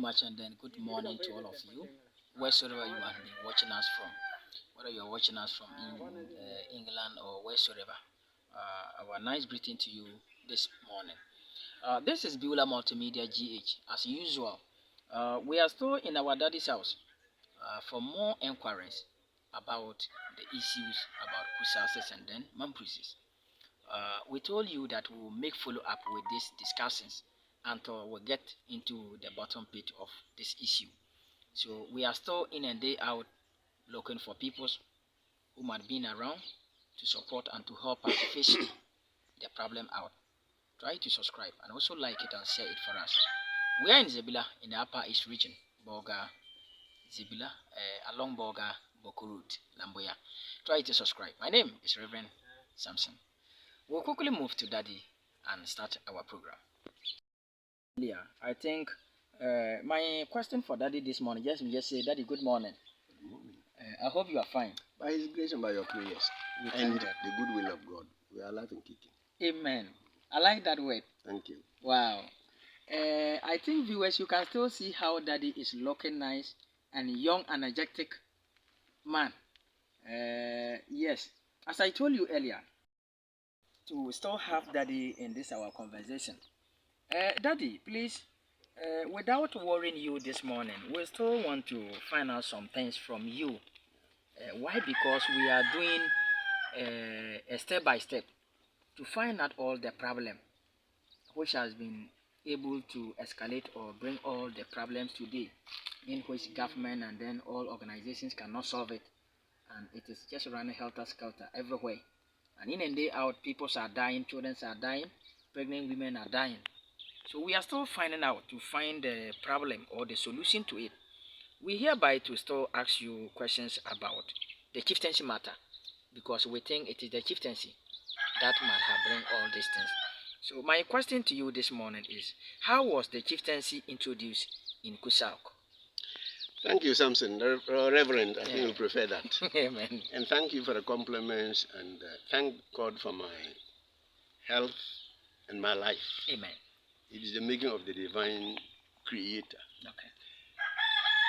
much, and then good morning to all of you, wheresoever you are watching us from. Whether you are watching us from England or wheresoever, our nice greeting to you this morning. This is Beulah Multimedia GH. As usual, we are still in our daddy's house for more inquiries about the issues about Kusauses and then Mamprises. We told you that we will make follow up with these discussions until we get into the bottom bit of this issue. So we are still in and day out looking for people who might be around to support and to help us fish the problem out. Try to subscribe and also like it and share it for us. We are in Zebila in the Upper East region, Boga, Zebila, along Boga, Bawku Road, Lamboya. Try to subscribe. My name is Reverend Samson. We'll quickly move to Daddy and start our program. Yeah, I think my question for Daddy this morning, just say, Daddy, good morning. Good morning. I hope you are fine. By His grace and by your prayers and the goodwill of God, we are alive and kicking. Amen. I like that word. Thank you. Wow. I think viewers, you can still see how Daddy is looking nice and young, energetic man. Yes, as I told you earlier, to still have Daddy in this our conversation. Daddy, please, without worrying you this morning, we still want to find out some things from you. Why? Because we are doing a step by step to find out all the problem which has been able to escalate or bring all the problems today, in which government and then all organizations cannot solve it, and it is just running helter-skelter everywhere. And in and day out, people are dying, children are dying, pregnant women are dying. So we are still finding out to find the problem or the solution to it. We hereby to still ask you questions about the chieftaincy matter, because we think it is the chieftaincy that might have bring all these things. So my question to you this morning is, how was the chieftaincy introduced in Kusauk? Thank you, Samson. Reverend, I think you prefer that. Amen. And thank you for the compliments, and thank God for my health and my life. Amen. It is the making of the divine creator. Okay.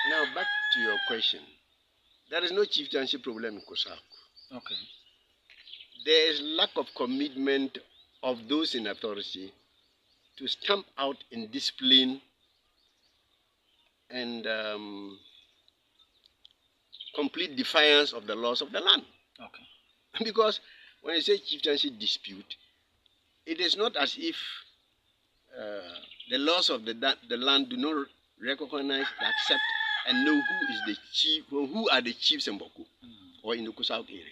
Now, back to your question. There is no chieftaincy problem in Kusauk. Okay. There is lack of commitment of those in authority to stamp out in discipline and complete defiance of the laws of the land. Okay. Because when you say chieftaincy dispute, it is not as if the laws of the land do not recognize, accept, and know who is the chief, or who are the chiefs in Bawku or in the Kusauk area.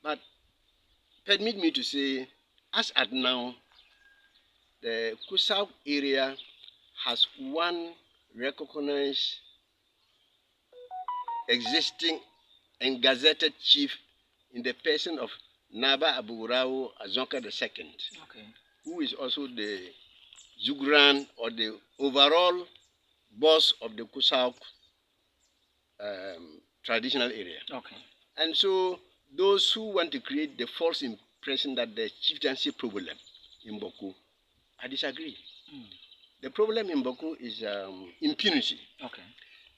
But permit me to say, as at now, the Kusauk area has one recognized, existing, and gazetted chief in the person of Naba Abugurao Azonka II, Okay. who is also the Zugran or the overall boss of the Kusauk traditional area. Okay. And so those who want to create the false impression that the chieftaincy problem in Bawku, I disagree. The problem in Bawku is impunity. Okay.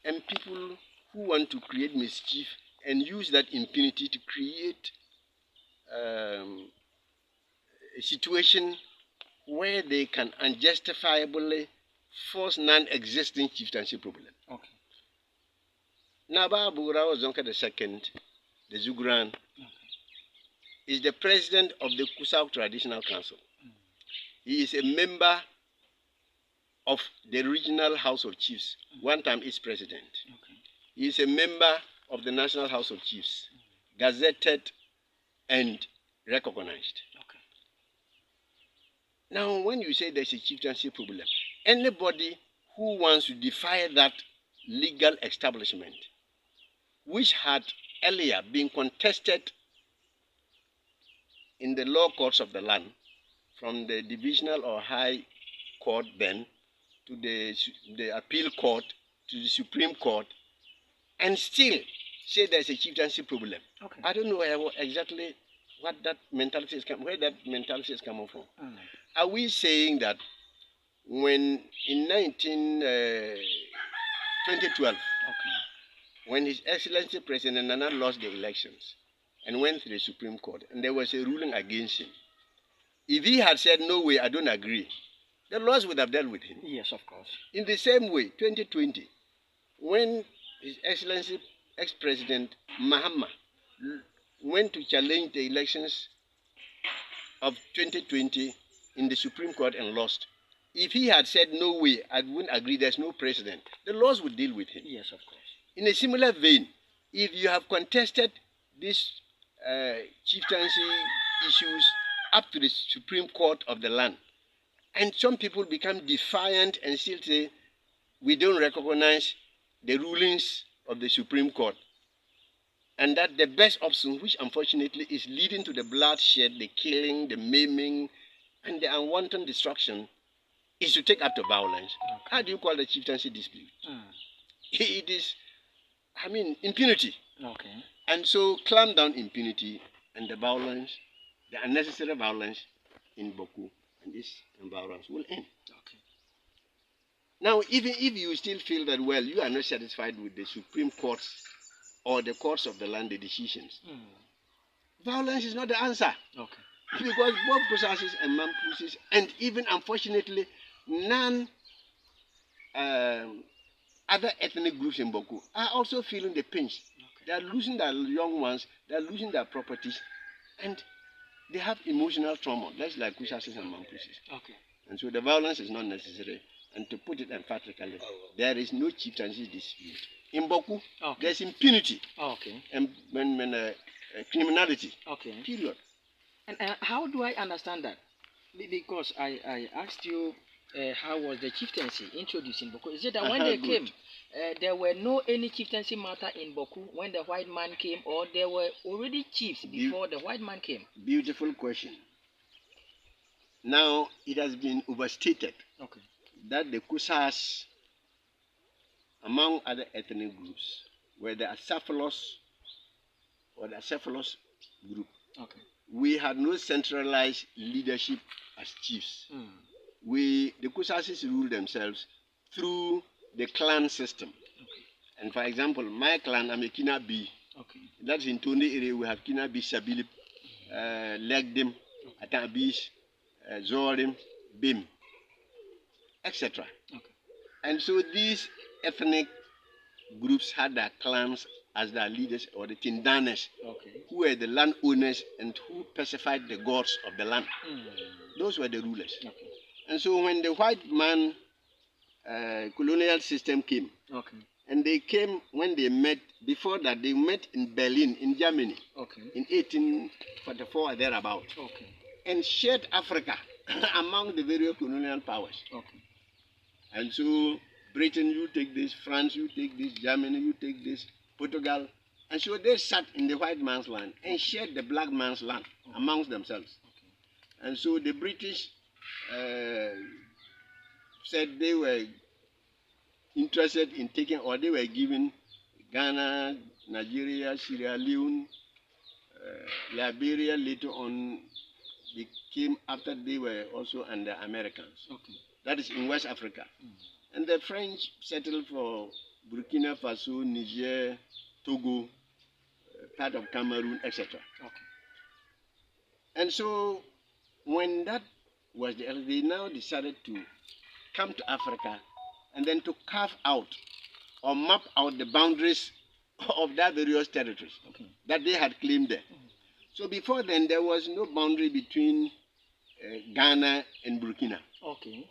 And people who want to create mischief and use that impunity to create a situation where they can unjustifiably force non-existing chieftaincy problem. Okay. Naba Abugurao Zonka II, the Zugran, is the president of the Kusauk Traditional Council. He is a member of the regional House of Chiefs, one time its president. Okay. He is a member of the National House of Chiefs, gazetted and recognized. Okay. Now, when you say there's a chieftaincy problem, anybody who wants to defy that legal establishment, which had earlier been contested in the law courts of the land, from the divisional or high court then to the appeal court to the Supreme Court, and still say there's a chieftaincy problem. Okay. I don't know exactly what that mentality is where that mentality is coming from. Are we saying that when in 2012, when His Excellency President Nana lost the elections and went to the Supreme Court, and there was a ruling against him. If he had said, no way, I don't agree, the laws would have dealt with him. Yes, of course. In the same way, 2020, when His Excellency ex-President Mahama went to challenge the elections of 2020 in the Supreme Court and lost, if he had said, no way, I wouldn't agree, there's no precedent, the laws would deal with him. Yes, of course. In a similar vein, if you have contested these chieftaincy issues up to the Supreme Court of the land, and some people become defiant and still say, we don't recognize the rulings of the Supreme Court, and that the best option, which unfortunately is leading to the bloodshed, the killing, the maiming, and the unwanted destruction, is to take up to violence. Okay. How do you call the chieftaincy dispute? It is, impunity. Okay. And so clamp down impunity and the violence, the unnecessary violence in Bawku and this environment will end. Okay. Now, even if you still feel that, well, you are not satisfied with the Supreme Courts or the courts of the land, the decisions, violence is not the answer. Okay. Because both Kusassis and Mampusis, and even unfortunately, none other ethnic groups in Bawku are also feeling the pinch. Okay. They are losing their young ones, they are losing their properties, and they have emotional trauma, just like Kusassis and Mampusis. Okay. And so the violence is not necessary. And to put it emphatically, there is no chieftaincy dispute. In Bawku, there's impunity and criminality. Okay. Period. And how do I understand that? Because I asked you how was the chieftaincy introduced in Bawku. Is it that when they came, there were no any chieftaincy matter in Bawku when the white man came, or there were already chiefs before the white man came? Beautiful question. Now, it has been overstated that the Kusas, among other ethnic groups, were the Acephalous or the Acephalous group. Okay. We had no centralized leadership as chiefs. The Kusasis ruled themselves through the clan system. Okay. And for example, my clan, I'm a Kina B. Okay. That's in Tony area, we have Kina B, Sabilip, Legdim, Atabish, Zorim, Bim, etc. Okay. And so these ethnic groups had their clans as their leaders, or the Tindanes, who were the landowners and who pacified the gods of the land. Those were the rulers. Okay. And so when the white man colonial system came, and they came when they met, before that they met in Berlin, in Germany, in 1844 or thereabout, and shared Africa among the various colonial powers. And so Britain, you take this, France, you take this, Germany, you take this, Portugal. And so they sat in the white man's land and shared the black man's land amongst themselves. And so the British said they were interested in taking, or they were given Ghana, Nigeria, Sierra Leone, Liberia later on became after they were also under Americans. That is in West Africa. And the French settled for Burkina Faso, Niger, Togo, part of Cameroon, etc. And so when that was they now decided to come to Africa and then to carve out or map out the boundaries of their various territories that they had claimed there. So before then, there was no boundary between Ghana and Burkina.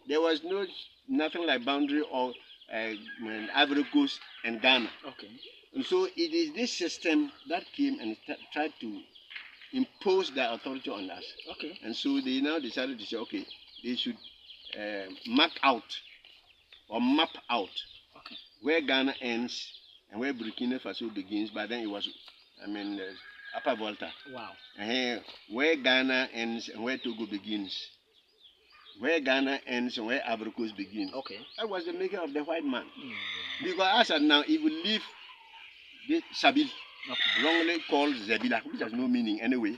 There was nothing like boundary of Ivory Coast and Ghana. And so it is this system that came and tried to impose their authority on us. And so they now decided to say, okay, they should mark out or map out where Ghana ends and where Burkina Faso begins. But then it was, Upper Volta. Wow. Where Ghana ends and where Togo begins. Where Ghana ends and where Ivory Coast begins. That was the making of the white man. Because as of now, if we leave this Sabil, wrongly called Zebila, which has no meaning anyway,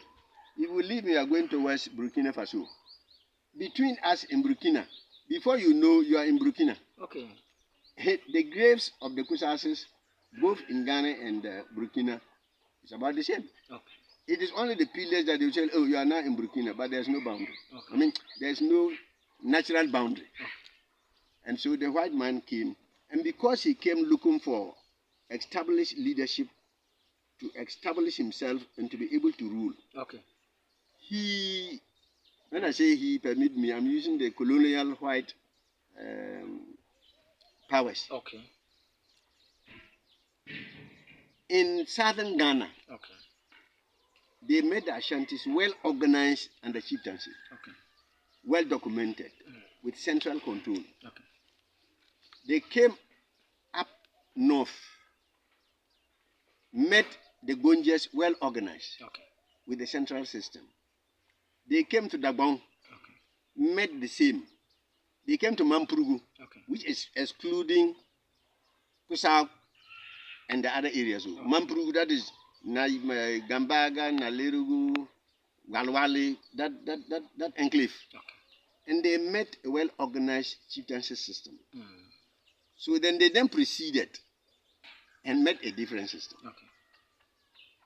if we leave, we are going towards Burkina Faso. Between us and Burkina, Before you know, you are in Burkina. Okay. The graves of the Kusasis, both in Ghana and Burkina, is about the same. Okay. It is only the pillars that they will say, oh, you are now in Burkina, but there's no boundary. Okay. I mean, there's no natural boundary. Okay. And so the white man came, and because he came looking for established leadership, to establish himself and to be able to rule. Okay. He, when I say he, permit me, I'm using the colonial white powers. Okay. In southern Ghana, okay, they made the Ashantis well organized under chieftaincy, okay, well documented, with central control. okay, They came up north, met the Gonjas well organized, okay, with the central system. They came to Dagbon, okay, met the same. They came to Mampurugu, okay, which is excluding Kusau and the other areas. Okay. Mampurugu, that is Gambaga, Nalerugu, Walwali, that enclave. okay. And they met a well-organized chieftaincy system. Mm. So then they proceeded and met a different system. Okay.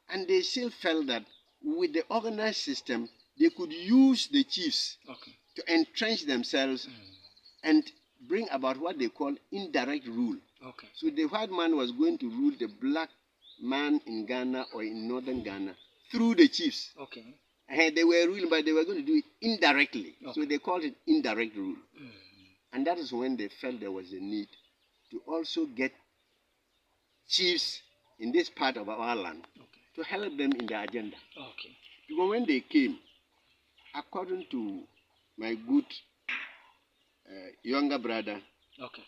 And they still felt that with the organized system, they could use the chiefs, okay, to entrench themselves and bring about what they call indirect rule. Okay. So the white man was going to rule the black man in Ghana or in northern Ghana through the chiefs. Okay. And they were ruling, but they were going to do it indirectly. Okay. So they called it indirect rule. Mm. And that is when they felt there was a need to also get chiefs in this part of our land, okay, to help them in their agenda. Okay. Because when they came, according to my good younger brother, okay,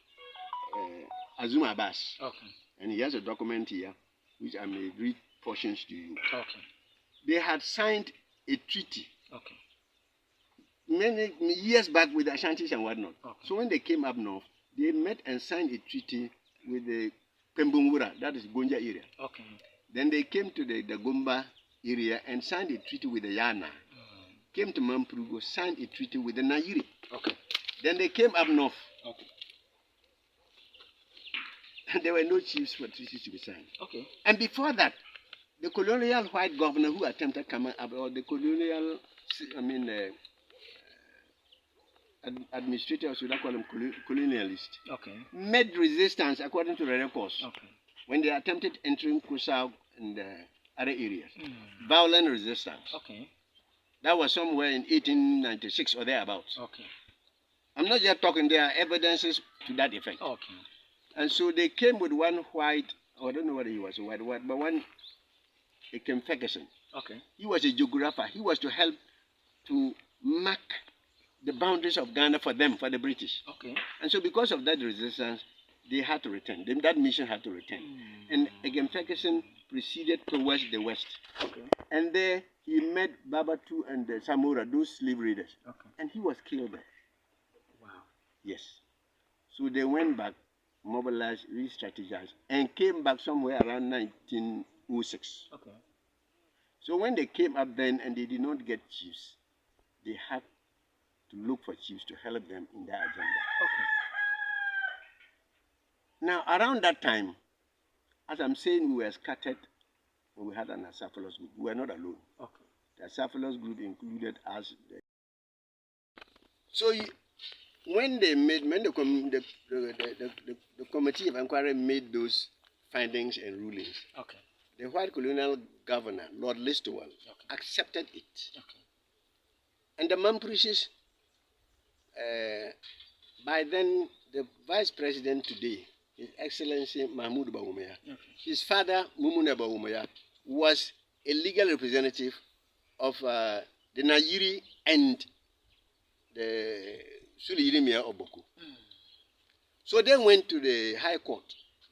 Azuma Abbas, okay, and he has a document here, which I may read portions to you. Okay. They had signed a treaty, okay, many years back with the Ashantis and whatnot. Okay. So when they came up north, they met and signed a treaty with the Pembungura, that is Gonja area. Okay. Then they came to the Gomba area and signed a treaty with the Yana. Came to Mampurugu, signed a treaty with the Nairi. Okay. Then they came up north. Okay. And there were no chiefs for treaties to be signed. Okay. And before that, the colonial white governor who attempted coming up, or the colonial, administrator, should I call him colonialist, okay, made resistance according to the records. Okay. When they attempted entering Kusau and other areas. Mm. Violent resistance. Okay. That was somewhere in 1896 or thereabouts. Okay. I'm not just talking, there are evidences to that effect. Okay. And so they came with one white, I don't know whether he was a white, but one, it came Ferguson. Okay. He was a geographer. He was to help to mark the boundaries of Ghana for them, for the British. Okay. And so because of that resistance, they had to return. That mission had to return. Mm. And again, Ferguson proceeded towards the west. Okay. And there he met Babatu and Samora, those slave raiders. Okay. And he was killed there. Wow. Yes. So they went back, mobilized, re-strategized, and came back somewhere around 1906. Okay. So when they came up then and they did not get chiefs, they had to look for chiefs to help them in their agenda. Okay. Now, around that time, as I'm saying, we were scattered when we had an Acephalus group. We were not alone. Okay. The Acephalus group included us. So when the committee of inquiry made those findings and rulings, okay, the white colonial governor, Lord Listowel, okay, accepted it. Okay. And the Mampurusis, by then the vice president today, His Excellency Mahmoud Bawumia, okay, his father, Mumuna Bawumia, was a legal representative of the Nairi and the Suliyirimia of Bawku. Mm. So they went to the High Court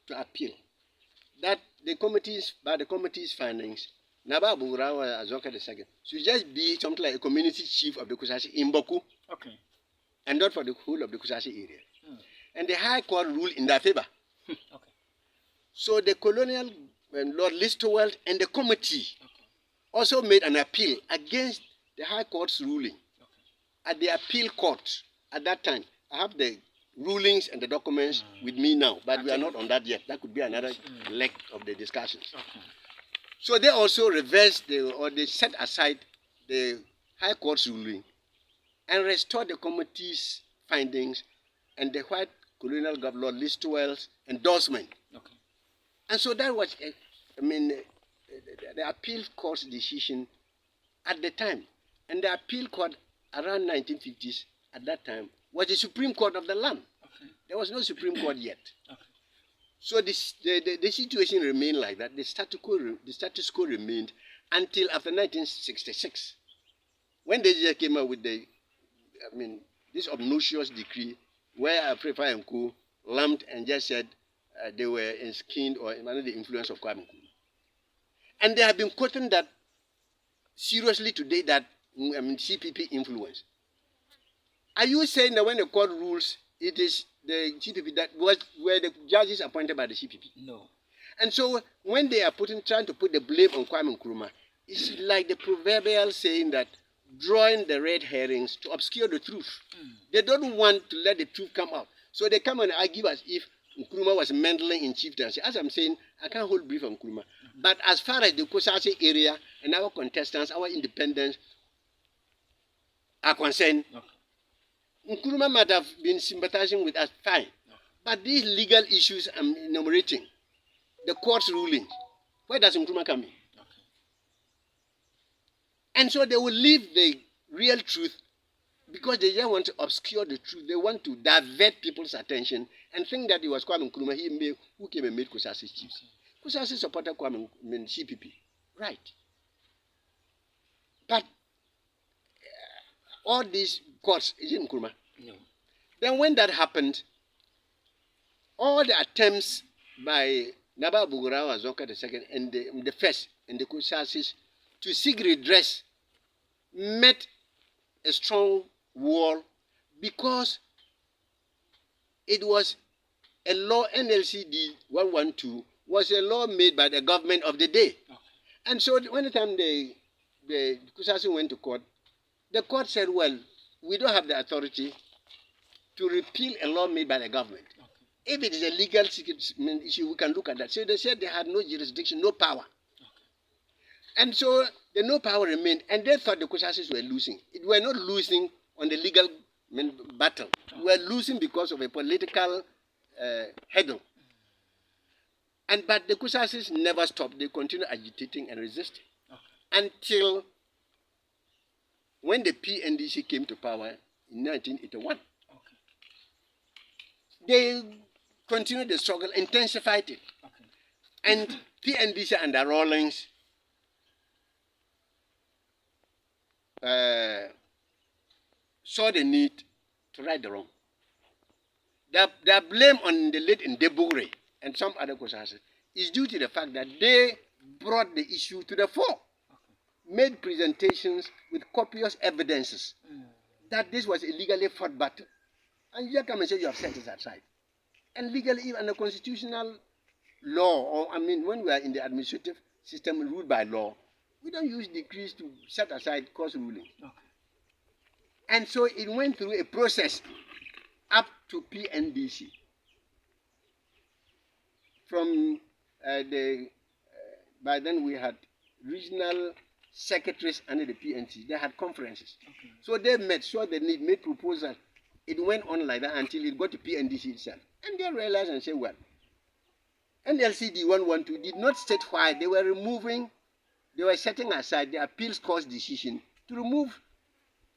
to appeal that the committee's findings, Naba Bungurawa Azoka II, should just be something like a community chief of the Kusashi in Bawku. Okay. And not for the whole of the Kusashi area. Mm. And the High Court ruled in their favor. Okay. So the colonial Lord Listowel and the committee, okay, also made an appeal against the High Court's ruling. Okay. At the appeal court at that time, I have the rulings and the documents with me now, but we are not on that yet. That could be another leg of the discussions. Okay. So they also reversed they set aside the High Court's ruling and restored the committee's findings and the white colonial governor Listowell's endorsement. Okay. And so that was, the appeal court's decision at the time. And the appeal court around 1950s at that time was the Supreme Court of the land. Okay. There was no Supreme Court yet. Okay. So the situation remained like that. The status quo remained until after 1966, when they just came out with this obnoxious decree where Afrifa and Co. lumped and just said they were skinned or under the influence of Kwame Nkrumah. And they have been quoting that seriously today, that CPP influence. Are you saying that when the court rules, it is the CPP that were the judges appointed by the CPP? No. And so when they are trying to put the blame on Kwame Nkrumah, it's like the proverbial saying that drawing the red herrings to obscure the truth. They don't want to let the truth come out. So they come and argue as if Nkrumah was meddling in chieftaincy. As I'm saying, I can't hold brief on Nkrumah. But as far as the Kusase area and our contestants, our independents are concerned, Nkrumah might have been sympathizing with us, fine. But these legal issues I'm enumerating, the court's ruling, where does Nkrumah come in? And so they will leave the real truth because they just want to obscure the truth. They want to divert people's attention and think that it was Kwame Nkrumah who came and made Kusase chiefs. Kusase supported Kwame CPP, right? But all these courts, is it Nkrumah? No. Then when that happened, all the attempts by Naba Bugurawa Zonka II and the first and the Kusases to seek redress met a strong wall because it was a law. NLCD 112 was a law made by the government of the day. Okay. And so when the time the Kusasi went to court, the court said, well, we don't have the authority to repeal a law made by the government. Okay. If it is a legal issue, we can look at that. So they said they had no jurisdiction, no power. And so the no power remained, and they thought the Kusasis were losing. It were not losing on the legal battle. We were losing because of a political hurdle. But the Kusasis never stopped. They continued agitating and resisting until when the PNDC came to power in 1981. They continued the struggle, intensified it. And PNDC under Rawlings saw the need to right the wrong. The blame on the late Ndebure and some other Kusasi is due to the fact that they brought the issue to the fore, made presentations with copious evidences that this was a legally fought battle. And you come and say you have set it aside. And legally, even under constitutional law, or when we are in the administrative system ruled by law, we don't use decrees to set aside court rulings. Okay. And so it went through a process up to PNDC. From by then we had regional secretaries under the PNC. They had conferences. Okay. So they met, saw the need, made proposals. It went on like that until it got to PNDC itself. And they realized and said, well, NLCD 112 did not state why they were setting aside the appeals court's decision to remove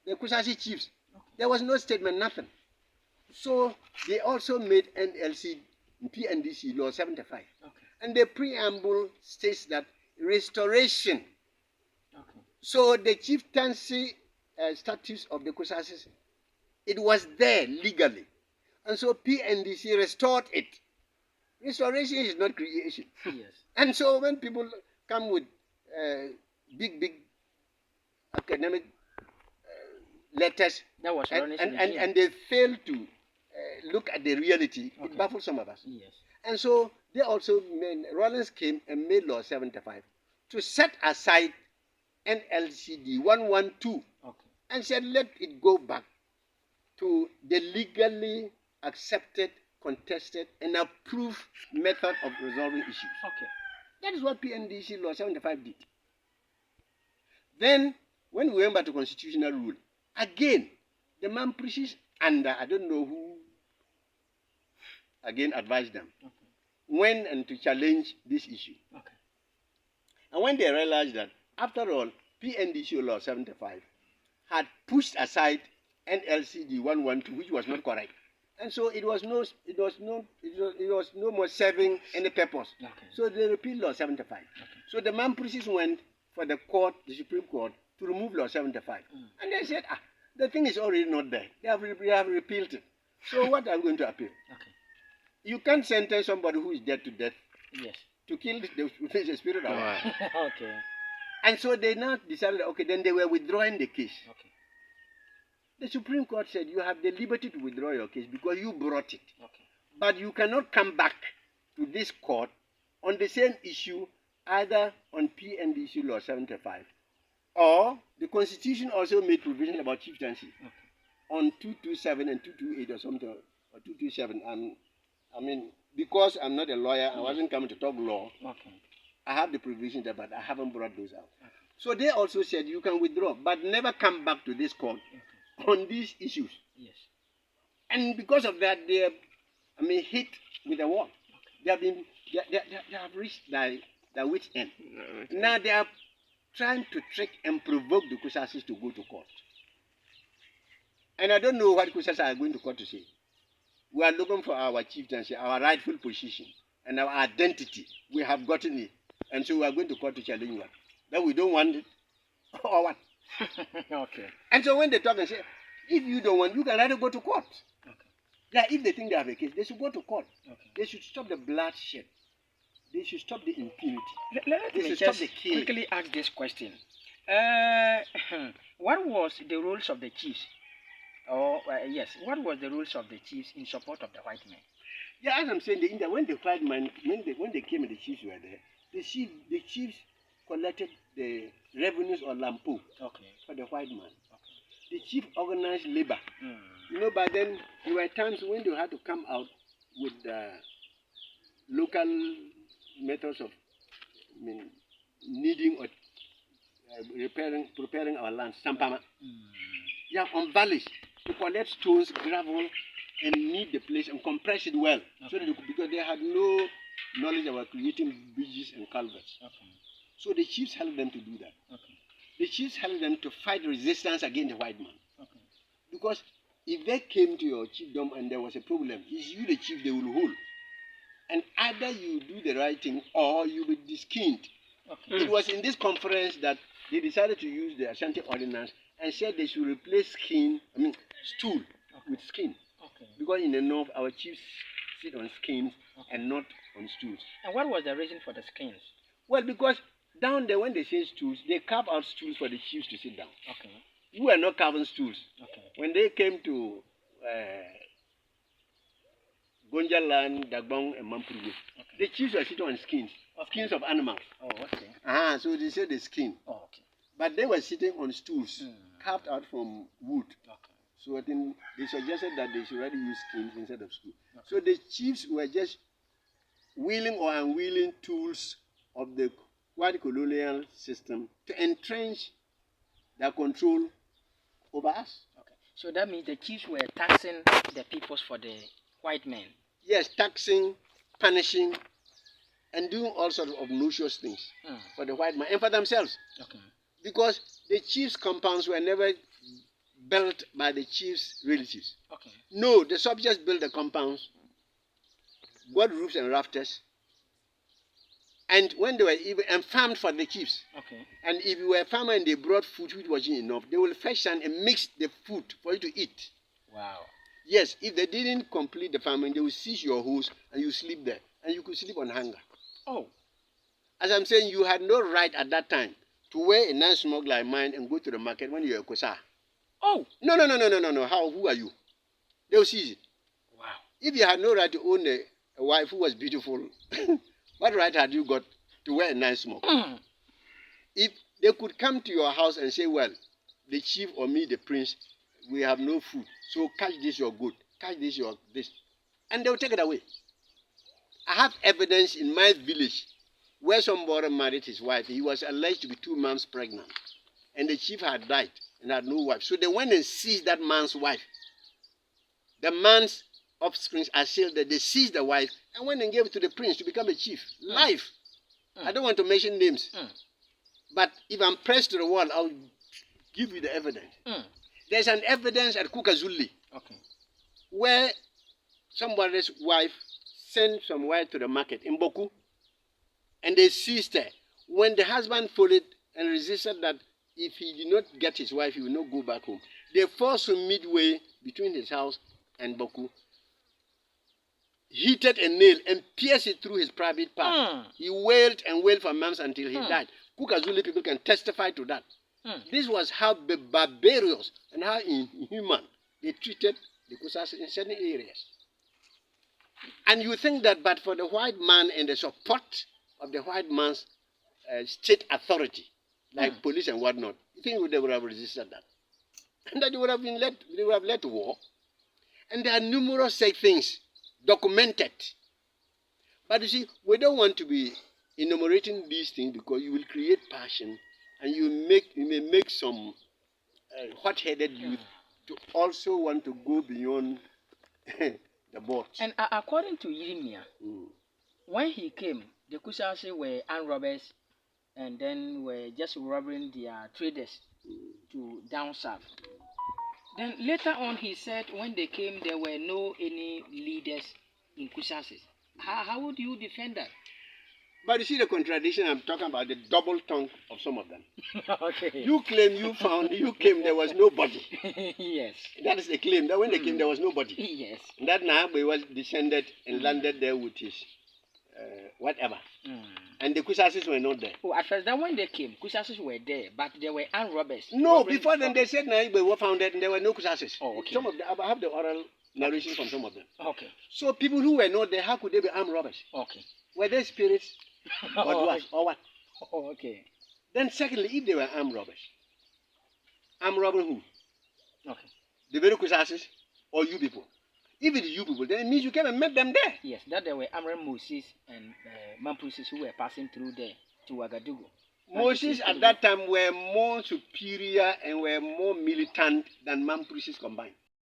the Kusasi chiefs. Okay. There was no statement, nothing. So they also made PNDC Law 75. Okay. And the preamble states that restoration. Okay. So the chieftaincy status of the Kusasis, it was there legally. And so PNDC restored it. Restoration is not creation. Yes. And so when people come with big academic letters that was and they fail to look at the reality, it baffles some of us. Yes. And so they also Rollins came and made Law 75 to set aside NLCD 112 and said let it go back to the legally accepted, contested, and approved method of resolving issues. Okay. That is what PNDC Law 75 did. Then, when we went back to constitutional rule, again, the man preaches under, I don't know who, again advised them, when and to challenge this issue. Okay. And when they realized that, after all, PNDC Law 75 had pushed aside NLCD 112, which was not correct. And so it was no more serving any purpose. Okay. So they repealed Law 75. Okay. So the man preaches went for the court, the Supreme Court, to remove Law 75. And they said, the thing is already not there. They have repealed it. So what are we going to appeal? Okay. You can't sentence somebody who is dead to death. Yes. To kill the spirit of God. Okay. And so they now decided, okay, then they were withdrawing the case. Okay. The Supreme Court said you have the liberty to withdraw your case because you brought it. Okay. But you cannot come back to this court on the same issue either on PNDC Law 75 or the Constitution also made provision about chieftaincy on 227 and 228 or something, or 227. I mean, because I'm not a lawyer, I wasn't coming to talk law. Okay. I have the provision there, but I haven't brought those out. Okay. So they also said you can withdraw, but never come back to this court on these issues. Yes. And because of that, they hit with a wall. Okay. They have reached their wit's end. Now they are trying to trick and provoke the Kusasis to go to court. And I don't know what Kusasis are going to court to say. We are looking for our chieftaincy, our rightful position, and our identity. We have gotten it. And so we are going to court to challenge what? That we don't want it, or what? Okay. And so when they talk and say, if you don't want, you can rather go to court. Okay. Yeah, if they think they have a case, they should go to court. Okay. They should stop the bloodshed. They should stop the impunity. Let me just quickly ask this question. What was the roles of the chiefs? Yes, what was the roles of the chiefs in support of the white men? Yeah, as I'm saying, when the white men, when they came and the chiefs were there, the chiefs collected the revenues or lampu for the white man. Okay. The chief organized labor. You know, by then there were times when they had to come out with local methods of kneading or preparing our land, sampama. Yeah, on valleys to collect stones, gravel, and knead the place and compress it well, so that because they had no knowledge about creating bridges and culverts. Okay. So the chiefs helped them to do that. Okay. The chiefs helped them to fight resistance against the white man. Okay. Because if they came to your chiefdom and there was a problem, it's you the chief they will hold. And either you do the right thing or you will be skinned. Okay. It was in this conference that they decided to use the Ashanti ordinance and said they should replace stool with skin. Okay. Because in the north, our chiefs sit on skins and not on stools. And what was the reason for the skins? Well, because down there, when they say stools, they carve out stools for the chiefs to sit down. Okay. We were not carving stools. Okay. When they came to Gonjaland, Dagbong, and Mampuru, the chiefs were sitting on skins, skins of animals. Oh, okay. So they said the skin. Oh, okay. But they were sitting on stools carved out from wood. Okay. So I think they suggested that they should rather use skins instead of stools. Okay. So the chiefs were just willing or unwilling tools of the white colonial system to entrench their control over us. Okay. So that means the chiefs were taxing the peoples for the white men. Yes, taxing, punishing, and doing all sorts of noxious things for the white man and for themselves. Okay. Because the chiefs' compounds were never built by the chiefs' relatives. Okay. No, the subjects built the compounds, got roofs and rafters, and when they were even and farmed for the chiefs. Okay. And if you were a farmer and they brought food which wasn't enough, they will fetch sand and mix the food for you to eat. Wow. Yes, if they didn't complete the farming, they will seize your house and you sleep there. And you could sleep on hunger. Oh. As I'm saying, you had no right at that time to wear a nice smoke like mine and go to the market when you're a Kosa. Oh. No. How? Who are you? They will seize it. Wow. If you had no right to own a wife who was beautiful, what right had you got to wear a nice smoke? If they could come to your house and say, well, the chief or me, the prince, we have no food. So catch this your goat, catch this your this. And they'll take it away. I have evidence in my village where somebody married his wife. He was alleged to be 2 months pregnant. And the chief had died and had no wife. So they went and seized that man's wife. The man's offspring are still there. They seized the wife and went and gave it to the prince to become a chief. Life. I don't want to mention names. But if I'm pressed to the wall, I'll give you the evidence. There's an evidence at Kukazuli where somebody's wife sent some wife to the market in Bawku, and they seized her. When the husband followed and resisted that if he did not get his wife, he will not go back home, they forced him midway between his house and Bawku, heated a nail and pierced it through his private part. He wailed and wailed for months until he died. Kukazuli people can testify to that. This was how barbarous and how inhuman they treated the Kusas in certain areas. And you think that but for the white man and the support of the white man's state authority, like police and whatnot, you think they would have resisted that? And that they would have led to war. And there are numerous such things documented. But you see, we don't want to be enumerating these things because you will create passion and you may make some hot-headed youth to also want to go beyond the board. And according to Yirmia, when he came, the Kusasi were armed robbers and then were just robbing their traders to down south. Then later on he said when they came there were no any leaders in Kusasi. How would you defend that? But you see the contradiction, I'm talking about the double tongue of some of them. Okay. You claim you came, there was nobody. Yes. That is the claim, that when they came, there was nobody. Yes. And that Nahagbe was descended and landed there with his whatever. And the Kusasis were not there. Oh, at first, then when they came, Kusasis were there, but they were armed robbers. No, before then they said Nahagbe were founded and there were no Kusasis. Oh, okay. Some of them, I have the oral narration from some of them. Okay. So people who were not there, how could they be armed robbers? Okay. Were they spirits? Or what? Oh, okay. Then secondly, if they were armed robbers who? Okay. The very Kusasis or you people? If it is you people, then it means you came and met them there. Yes, that there were armed Moses and Mampusis who were passing through there to Ouagadougou. Moses at that time were more superior and were more militant than Mampusis combined.